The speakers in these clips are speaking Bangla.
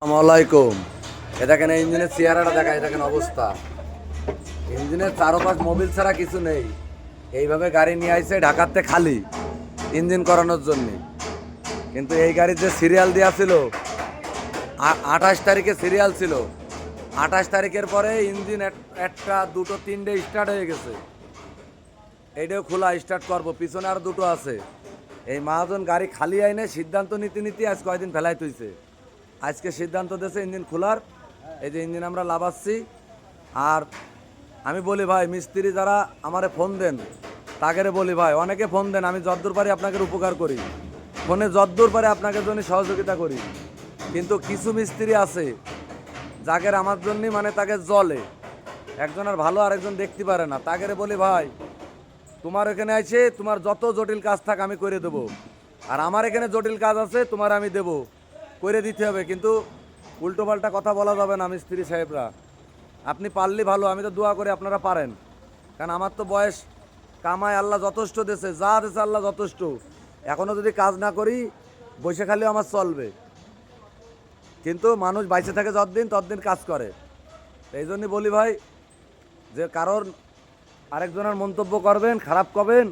আসসালামাইকুম। এ দেখেন এই ইঞ্জিনের চেহারাটা দেখা, এই দেখেন অবস্থা। ইঞ্জিনের চারোপাশ মোবিল ছাড়া কিছু নেই। এইভাবে গাড়ি নিয়ে আইছে ঢাকাতে খালি ইঞ্জিন করানোর জন্য। কিন্তু এই গাড়ির যে সিরিয়াল দেওয়া ছিল 28 তারিখে সিরিয়াল ছিল। 28 তারিখের পরে ইঞ্জিন একটা দুটো তিনটে স্টার্ট হয়ে গেছে। এইটাও খোলা স্টার্ট করবো, পিছনে আর দুটো আছে। এই মহাজন গাড়ি খালি আইনে সিদ্ধান্ত নীতি আজ কয়দিন ফেলাই তুইছে। আজকে সিদ্ধান্ত দিয়েছে ইঞ্জিন খোলার। এই যে ইঞ্জিন আমরা লাভাচ্ছি। আর আমি বলি ভাই, মিস্ত্রি যারা আমারে ফোন দেন তাকে বলি ভাই, অনেকে ফোন দেন, আমি যদ্দূর পারি আপনাকে উপকার করি, ফোনে যদ্দূর পারে আপনাকে জন্য সহযোগিতা করি। কিন্তু কিছু মিস্ত্রি আছে যাকে আমার জন্য মানে তাকে জলে একজনের ভালো আরেকজন দেখতে পারে না। তাকে বলি ভাই, তোমার এখানে আছে, তোমার যত জটিল কাজ থাক আমি করে দেবো, আর আমার এখানে জটিল কাজ আছে তোমার আমি দেবো, করে দিতে হবে। কিন্তু উল্টোপাল্টা কথা বলা যাবে না মিস্ত্রি সাহেবরা। আপনি পারলে ভালো, আমি তো দোয়া করি আপনারা পারেন, কারণ আমার তো বয়স কামায় আল্লাহ যথেষ্ট দেশে, যা দেশে আল্লাহ যথেষ্ট। এখনও যদি কাজ না করি বসে খালিও আমার চলবে। কিন্তু মানুষ বাইসে থাকে যতদিন ততদিন কাজ করে। এই জন্যই বলি ভাই, যে কারোর আরেকজনের মন্তব্য করবেন, খারাপ করবেন,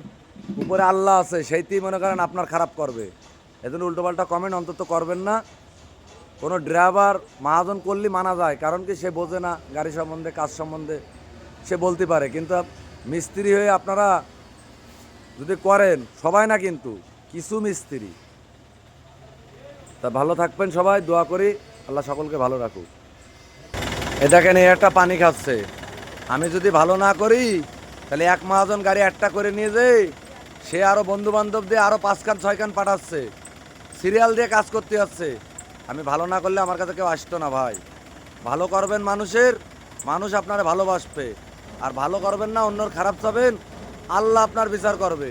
উপরে আল্লাহ আছে, সেইতেই মনে করেন আপনার খারাপ করবে। এই জন্য উল্টোপাল্টা কমেন্ট অন্তত করবেন না। কোনো ড্রাইভার মহাজন করলে মানা যায়, কারণ কি সে বোঝে না গাড়ি সম্বন্ধে, কাজ সম্বন্ধে সে বলতে পারে। কিন্তু মিস্ত্রি হয়ে আপনারা যদি করেন, সবাই না কিন্তু কিছু মিস্ত্রি। তা ভালো থাকবেন সবাই, দোয়া করি আল্লাহ সকলকে ভালো রাখুক। এ দেখেন এই একটা পানি খাচ্ছে। আমি যদি ভালো না করি তাহলে এক মহাজন গাড়ি একটা করে নিয়ে যাই, সে আরও বন্ধু বান্ধব দিয়ে আরও 5 কান 6 কান পাঠাচ্ছে, সিরিয়াল দিয়ে কাজ করতে যাচ্ছে। আমি ভালো না করলে আমার কাছে কেউ আসতো না ভাই। ভালো করবেন মানুষের, মানুষ আপনারা ভালোবাসবে। আর ভালো করবেন না, অন্যর খারাপ চাবেন, আল্লাহ আপনার বিচার করবে।